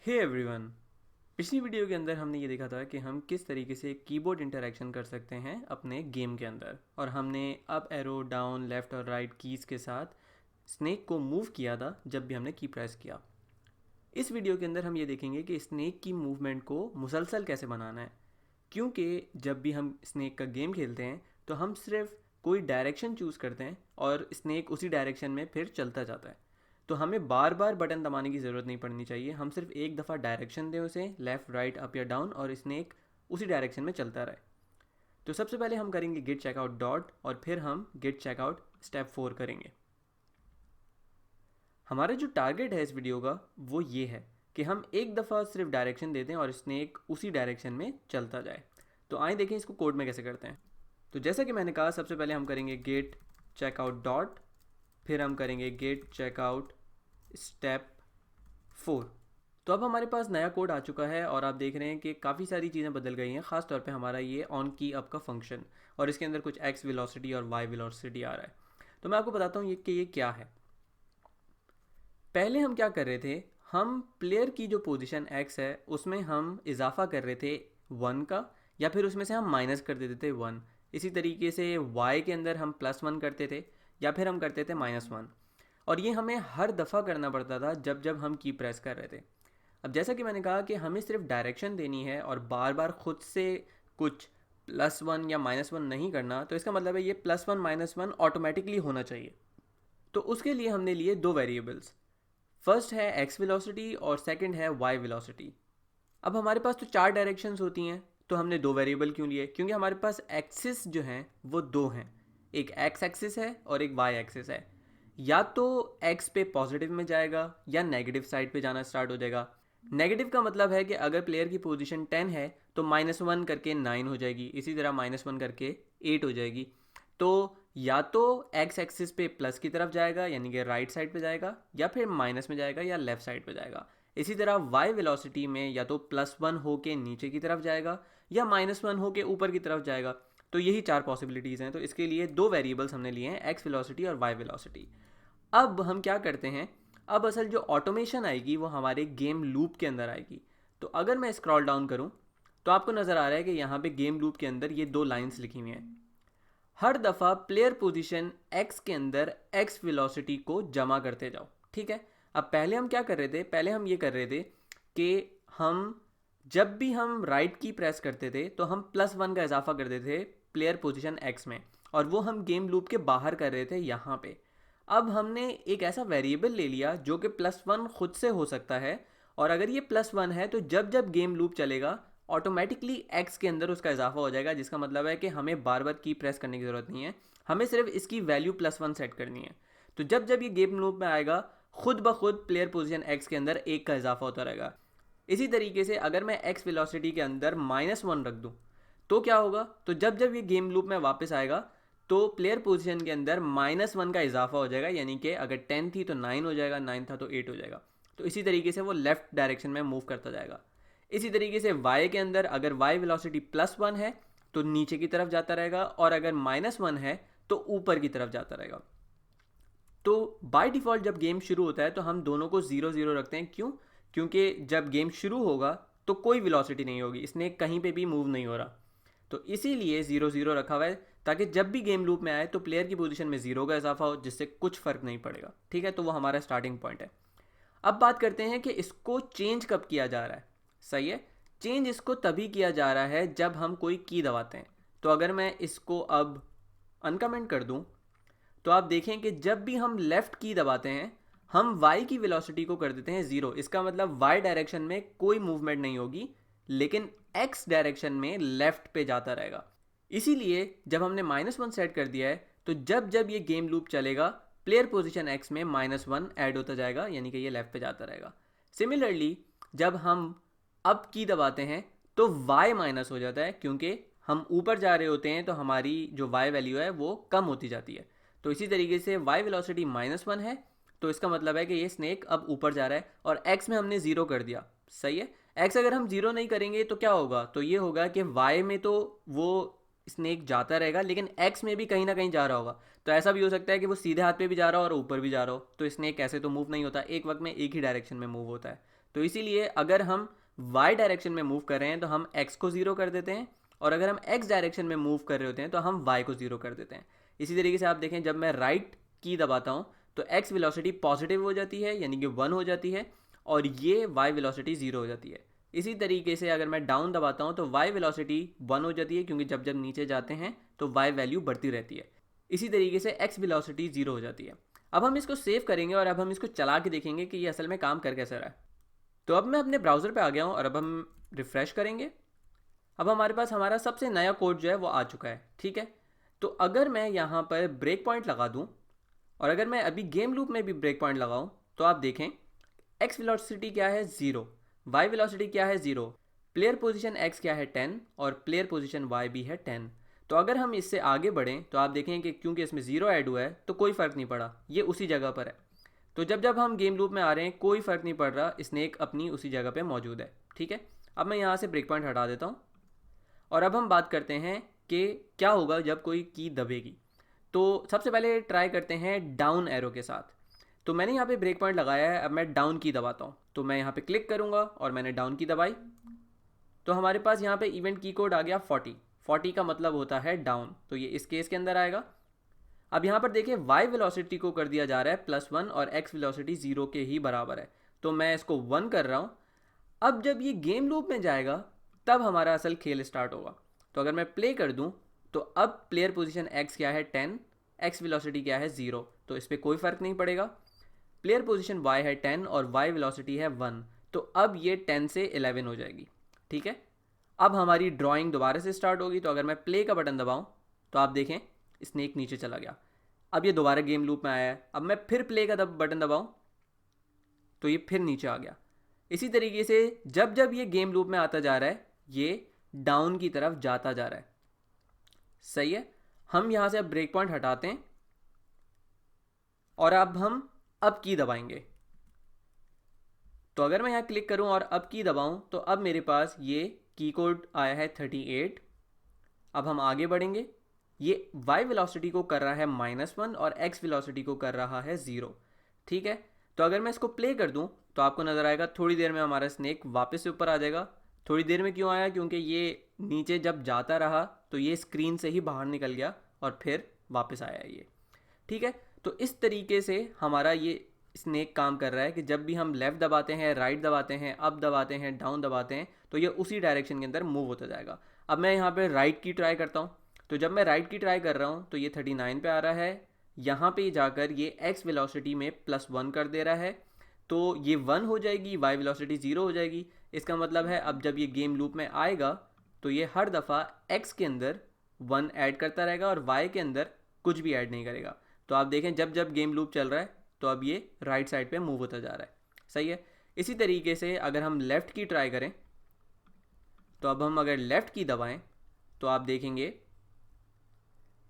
Hey everyone. पिछली video के अंदर हमने ये देखा था कि हम किस तरीके से कीबोर्ड इंटरेक्शन कर सकते हैं अपने गेम के अंदर, और हमने अप एरो, डाउन, लेफ़्ट और राइट कीज़ के साथ स्नेक को मूव किया था जब भी हमने की प्रेस किया। इस वीडियो के अंदर हम ये देखेंगे कि स्नेक की मूवमेंट को मुसलसल कैसे बनाना है, क्योंकि जब भी हम स्नेक का गेम खेलते हैं तो हम सिर्फ कोई डायरेक्शन चूज़ करते हैं और स्नेक उसी डायरेक्शन में फिर चलता जाता है। तो हमें बार बार बटन दबाने की ज़रूरत नहीं पड़नी चाहिए। हम सिर्फ एक दफ़ा डायरेक्शन दें उसे, लेफ़्ट, राइट, अप या डाउन, और स्नेक उसी डायरेक्शन में चलता रहे। तो सबसे पहले हम करेंगे गिट चेकआउट डॉट, और फिर हम गिट चेकआउट स्टेप 4 करेंगे। हमारा जो टारगेट है इस वीडियो का वो ये है कि हम एक दफ़ा सिर्फ डायरेक्शन देते हैं और स्नेक उसी डायरेक्शन में चलता जाए। तो आइए देखें इसको कोड में कैसे करते हैं। तो जैसा कि मैंने कहा, सबसे पहले हम करेंगे गेट चेकआउट डॉट, फिर हम करेंगे गेट चेकआउट स्टेप 4। तो अब हमारे पास नया कोड आ चुका है और आप देख रहे हैं कि काफ़ी सारी चीज़ें बदल गई हैं। ख़ास तौर पे हमारा ये ऑन की अप का फंक्शन, और इसके अंदर कुछ एक्स वेलोसिटी और वाई वेलोसिटी आ रहा है। तो मैं आपको बताता हूँ ये क्या है। पहले हम क्या कर रहे थे, हम प्लेयर की जो पोजीशन एक्स है उसमें हम इजाफा कर रहे थे 1 का, या फिर उसमें से हम माइनस कर देते थे 1। इसी तरीके से वाई के अंदर हम +1 करते थे, या फिर हम करते थे -1। और ये हमें हर दफ़ा करना पड़ता था जब जब हम की प्रेस कर रहे थे। अब जैसा कि मैंने कहा कि हमें सिर्फ डायरेक्शन देनी है और बार बार खुद से कुछ +1 या -1 नहीं करना, तो इसका मतलब है ये +1 -1 ऑटोमेटिकली होना चाहिए। तो उसके लिए हमने लिए दो वेरिएबल्स। फर्स्ट है एक्स वेलोसिटी और सेकंड है वाई वेलोसिटी। अब हमारे पास तो चार डायरेक्शंस होती हैं, तो हमने दो वेरिएबल क्यों लिए? क्योंकि हमारे पास एक्सिस जो हैं वो दो हैं, एक एक्स एक्सिस है और एक वाई एक्सिस है। या तो एक्स पे पॉजिटिव में जाएगा या नेगेटिव साइड पे जाना स्टार्ट हो जाएगा। नेगेटिव का मतलब है कि अगर प्लेयर की पोजीशन 10 है तो -1 करके 9 हो जाएगी, इसी तरह -1 करके 8 हो जाएगी। तो या तो एक्स एक्सिस पे प्लस की तरफ जाएगा यानी कि राइट साइड पे जाएगा, या फिर माइनस में जाएगा या लेफ्ट साइड पे जाएगा। इसी तरह वाई वेलोसिटी में या तो +1 होके नीचे की तरफ जाएगा या -1 होके ऊपर की तरफ जाएगा। तो यही चार पॉसिबिलिटीज़ हैं। तो इसके लिए दो वेरिएबल्स हमने लिए हैं, एक्स वेलोसिटी और वाई वेलोसिटी। अब हम क्या करते हैं, अब असल जो ऑटोमेशन आएगी वो हमारे गेम लूप के अंदर आएगी। तो अगर मैं स्क्रॉल डाउन करूं तो आपको नज़र आ रहा है कि यहाँ पे गेम लूप के अंदर ये दो लाइंस लिखी हुई हैं। हर दफ़ा प्लेयर पोजीशन x के अंदर x वेलोसिटी को जमा करते जाओ। ठीक है। अब पहले हम क्या कर रहे थे, पहले हम ये कर रहे थे कि हम जब भी हम राइट की प्रेस करते थे तो हम +1 का इजाफा कर देते थे प्लेयर पोजीशन x में, और वो हम गेम लूप के बाहर कर रहे थे यहाँ पे। अब हमने एक ऐसा वेरिएबल ले लिया जो कि +1 खुद से हो सकता है, और अगर ये +1 है तो जब जब गेम लूप चलेगा ऑटोमेटिकली एक्स के अंदर उसका इजाफा हो जाएगा, जिसका मतलब है कि हमें बार बार की प्रेस करने की ज़रूरत नहीं है, हमें सिर्फ इसकी वैल्यू +1 सेट करनी है। तो जब जब ये गेम लूप में आएगा खुद ब खुद प्लेयर पोजीशन एक्स के अंदर एक का इजाफा होता रहेगा। इसी तरीके से अगर मैं एक्स वेलोसिटी के अंदर -1 रख दूँ तो क्या होगा, तो जब जब ये गेम लूप में वापस आएगा तो प्लेयर पोजीशन के अंदर -1 का इजाफा हो जाएगा, यानी कि अगर 10 थी तो 9 हो जाएगा, 9 था तो 8 हो जाएगा। तो इसी तरीके से वो लेफ्ट डायरेक्शन में मूव करता जाएगा। इसी तरीके से y के अंदर अगर y वेलोसिटी +1 है तो नीचे की तरफ जाता रहेगा, और अगर -1 है तो ऊपर की तरफ जाता रहेगा। तो बाय डिफ़ॉल्ट जब गेम शुरू होता है तो हम दोनों को 0 0 रखते हैं। क्यों? क्योंकि जब गेम शुरू होगा तो कोई वेलोसिटी नहीं होगी, इसने कहीं पे भी मूव नहीं हो रहा। तो इसीलिए 0 0 रखा हुआ है, ताकि जब भी गेम लूप में आए तो प्लेयर की पोजीशन में 0 का इजाफा हो, जिससे कुछ फ़र्क नहीं पड़ेगा। ठीक है, तो वो हमारा स्टार्टिंग पॉइंट है। अब बात करते हैं कि इसको चेंज कब किया जा रहा है। सही है, चेंज इसको तभी किया जा रहा है जब हम कोई की दबाते हैं। तो अगर मैं इसको अब अनकमेंट कर दूं तो आप देखें कि जब भी हम लेफ़्ट की दबाते हैं हम y की वेलोसिटी को कर देते हैं 0। इसका मतलब y डायरेक्शन में कोई मूवमेंट नहीं होगी, लेकिन x डायरेक्शन में लेफ़्ट पे जाता रहेगा। इसीलिए जब हमने -1 सेट कर दिया है तो जब जब ये गेम लूप चलेगा प्लेयर पोजीशन x में -1 ऐड होता जाएगा, यानी कि ये लेफ़्ट पे जाता रहेगा। सिमिलरली जब हम अप की दबाते हैं तो y माइनस हो जाता है, क्योंकि हम ऊपर जा रहे होते हैं तो हमारी जो y वैल्यू है वो कम होती जाती है। तो इसी तरीके से y वेलोसिटी -1 है तो इसका मतलब है कि ये स्नेक अब ऊपर जा रहा है, और x में हमने 0 कर दिया। सही है, x अगर हम 0 नहीं करेंगे तो क्या होगा, तो ये होगा कि y में तो वो स्नेक जाता रहेगा लेकिन x में भी कहीं ना कहीं जा रहा होगा। तो ऐसा भी हो सकता है कि वो सीधे हाथ पे भी जा रहा हो और ऊपर भी जा रहा हो, तो स्नेक ऐसे तो मूव नहीं होता, एक वक्त में एक ही डायरेक्शन में मूव होता है। तो इसीलिए अगर हम y डायरेक्शन में मूव कर रहे हैं तो हम x को 0 कर देते हैं, और अगर हम x डायरेक्शन में मूव कर रहे होते हैं तो हम y को 0 कर देते हैं। इसी तरीके से आप देखें, जब मैं राइट की दबाता हूँ तो x वेलोसिटी पॉजिटिव हो जाती है, यानी कि 1 हो जाती है, और ये y वेलोसिटी 0 हो जाती है। इसी तरीके से अगर मैं डाउन दबाता हूँ तो y वेलोसिटी 1 हो जाती है, क्योंकि जब जब नीचे जाते हैं तो y वैल्यू बढ़ती रहती है। इसी तरीके से x वेलोसिटी 0 हो जाती है। अब हम इसको सेव करेंगे और अब हम इसको चला के देखेंगे कि ये असल में काम कर कैसे रहा है। तो अब मैं अपने ब्राउज़र पे आ गया हूँ और अब हम रिफ़्रेश करेंगे। अब हमारे पास हमारा सबसे नया कोड जो है वो आ चुका है, ठीक है। तो अगर मैं यहाँ पर ब्रेक पॉइंट लगा दूँ और अगर मैं अभी गेम लूप में भी ब्रेक पॉइंट लगाऊँ तो आप देखें x वेलोसिटी क्या है 0, y वेलोसिटी क्या है 0, प्लेयर पोजीशन x क्या है 10 और प्लेयर पोजीशन y भी है 10। तो अगर हम इससे आगे बढ़ें तो आप देखें कि क्योंकि इसमें 0 ऐड हुआ है तो कोई फ़र्क नहीं पड़ा, ये उसी जगह पर है। तो जब जब हम गेम लूप में आ रहे हैं कोई फ़र्क नहीं पड़ रहा, स्नेक अपनी उसी जगह पे मौजूद है, ठीक है। अब मैं यहाँ से ब्रेक पॉइंट हटा देता हूँ और अब हम बात करते हैं कि क्या होगा जब कोई की दबेगी। तो सबसे पहले ट्राई करते हैं डाउन एरो के साथ। तो मैंने यहाँ पे ब्रेक पॉइंट लगाया है, अब मैं डाउन की दबाता हूँ। तो मैं यहाँ पे क्लिक करूँगा और मैंने डाउन की दबाई, तो हमारे पास यहाँ पे इवेंट की कोड आ गया 40। 40 का मतलब होता है डाउन, तो ये इस केस के अंदर आएगा। अब यहाँ पर देखिए y वेलोसिटी को कर दिया जा रहा है +1 और x वेलोसिटी 0 के ही बराबर है, तो मैं इसको 1 कर रहा हूँ। अब जब ये गेम लूप में जाएगा तब हमारा असल खेल स्टार्ट होगा। तो अगर मैं प्ले कर दूँ तो अब प्लेयर पोजीशन x क्या है 10, x वेलोसिटी क्या है 0, तो इस पर कोई फ़र्क नहीं पड़ेगा। प्लेयर पोजीशन y है 10 और y वेलोसिटी है 1, तो अब ये 10 से 11 हो जाएगी, ठीक है। अब हमारी ड्राइंग दोबारा से स्टार्ट होगी। तो अगर मैं प्ले का बटन दबाऊँ तो आप देखें स्नेक नीचे चला गया, अब ये दोबारा गेम लूप में आया है। अब मैं फिर प्ले का बटन दबाऊँ तो ये फिर नीचे आ गया। इसी तरीके से जब जब ये गेम लूप में आता जा रहा है ये डाउन की तरफ जाता जा रहा है, सही है। हम यहाँ से अब ब्रेक पॉइंट हटाते हैं और अब हम अब की दबाएंगे। तो अगर मैं यहाँ क्लिक करूँ और अब की दबाऊँ तो अब मेरे पास ये की कोड आया है 38। अब हम आगे बढ़ेंगे, ये y वेलोसिटी को कर रहा है -1 और x वेलोसिटी को कर रहा है 0, ठीक है। तो अगर मैं इसको प्ले कर दूं तो आपको नज़र आएगा थोड़ी देर में हमारा स्नेक वापस से ऊपर आ जाएगा। थोड़ी देर में क्यों आया, क्योंकि ये नीचे जब जाता रहा तो ये स्क्रीन से ही बाहर निकल गया और फिर वापस आया ये, ठीक है। तो इस तरीके से हमारा ये स्नेक काम कर रहा है कि जब भी हम लेफ़्ट दबाते हैं, राइट दबाते हैं, अप दबाते हैं, डाउन दबाते हैं, तो ये उसी डायरेक्शन के अंदर मूव होता जाएगा। अब मैं यहाँ पे राइट की ट्राई करता हूँ। तो जब मैं राइट की ट्राई कर रहा हूँ तो ये 39 पे आ रहा है, यहाँ पे जाकर ये x वेलोसिटी में +1 कर दे रहा है, तो ये 1 हो जाएगी, y वेलोसिटी 0 हो जाएगी। इसका मतलब है अब जब ये गेम लूप में आएगा तो ये हर दफ़ा x के अंदर 1 ऐड करता रहेगा और y के अंदर कुछ भी ऐड नहीं करेगा। तो आप देखें जब जब गेम लूप चल रहा है तो अब ये राइट साइड पे मूव होता जा रहा है, सही है। इसी तरीके से अगर हम लेफ़्ट की ट्राई करें तो अब हम अगर लेफ़्ट की दबाएं तो आप देखेंगे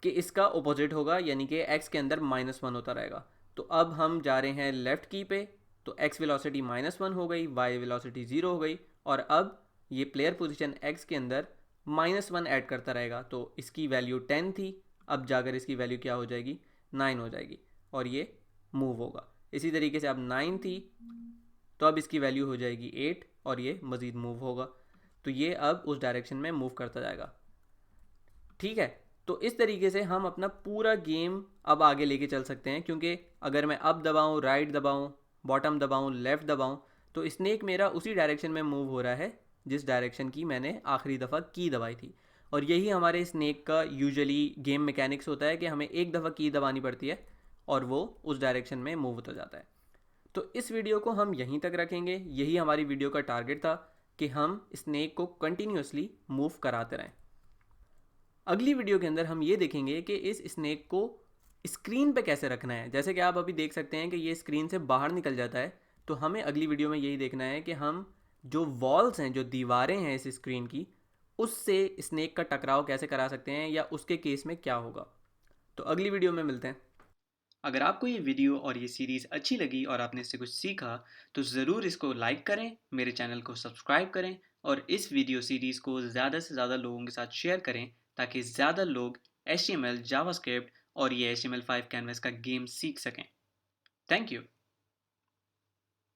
कि इसका ऑपोजिट होगा, यानी कि x के अंदर -1 होता रहेगा। तो अब हम जा रहे हैं लेफ़्ट की पे, तो x वेलोसिटी -1 हो गई, y वेलोसिटी 0 हो गई, और अब ये प्लेयर पोजीशन x के अंदर -1 ऐड करता रहेगा। तो इसकी वैल्यू 10 थी, अब जाकर इसकी वैल्यू क्या हो जाएगी 9 हो जाएगी और ये मूव होगा। इसी तरीके से अब 9 थी तो अब इसकी वैल्यू हो जाएगी 8 और ये मज़ीद मूव होगा। तो ये अब उस डायरेक्शन में मूव करता जाएगा, ठीक है। तो इस तरीके से हम अपना पूरा गेम अब आगे लेके चल सकते हैं, क्योंकि अगर मैं अप दबाऊँ, राइट दबाऊँ, बॉटम दबाऊँ, लेफ़्ट दबाऊँ, तो स्नेक मेरा उसी डायरेक्शन में मूव हो रहा है जिस डायरेक्शन की मैंने आखिरी दफ़ा की दबाई थी। और यही हमारे स्नेक का यूजुअली गेम मैकेनिक्स होता है कि हमें एक दफ़ा की दबानी पड़ती है और वो उस डायरेक्शन में मूव होता जाता है। तो इस वीडियो को हम यहीं तक रखेंगे। यही हमारी वीडियो का टारगेट था कि हम स्नेक को कंटिन्यूसली मूव कराते रहें। अगली वीडियो के अंदर हम ये देखेंगे कि इस स्नेक को स्क्रीन पे कैसे रखना है। जैसे कि आप अभी देख सकते हैं कि ये स्क्रीन से बाहर निकल जाता है, तो हमें अगली वीडियो में यही देखना है कि हम जो वॉल्स हैं, जो दीवारें हैं इस स्क्रीन की, उससे स्नेक का टकराव कैसे करा सकते हैं या उसके केस में क्या होगा। तो अगली वीडियो में मिलते हैं। अगर आपको ये वीडियो और ये सीरीज़ अच्छी लगी और आपने इससे कुछ सीखा तो ज़रूर इसको लाइक करें, मेरे चैनल को सब्सक्राइब करें और इस वीडियो सीरीज़ को ज़्यादा से ज़्यादा लोगों के साथ शेयर करें ताकि ज़्यादा लोग HTML, जावास्क्रिप्ट और ये HTML5 कैनवस का गेम सीख सकें। Thank you.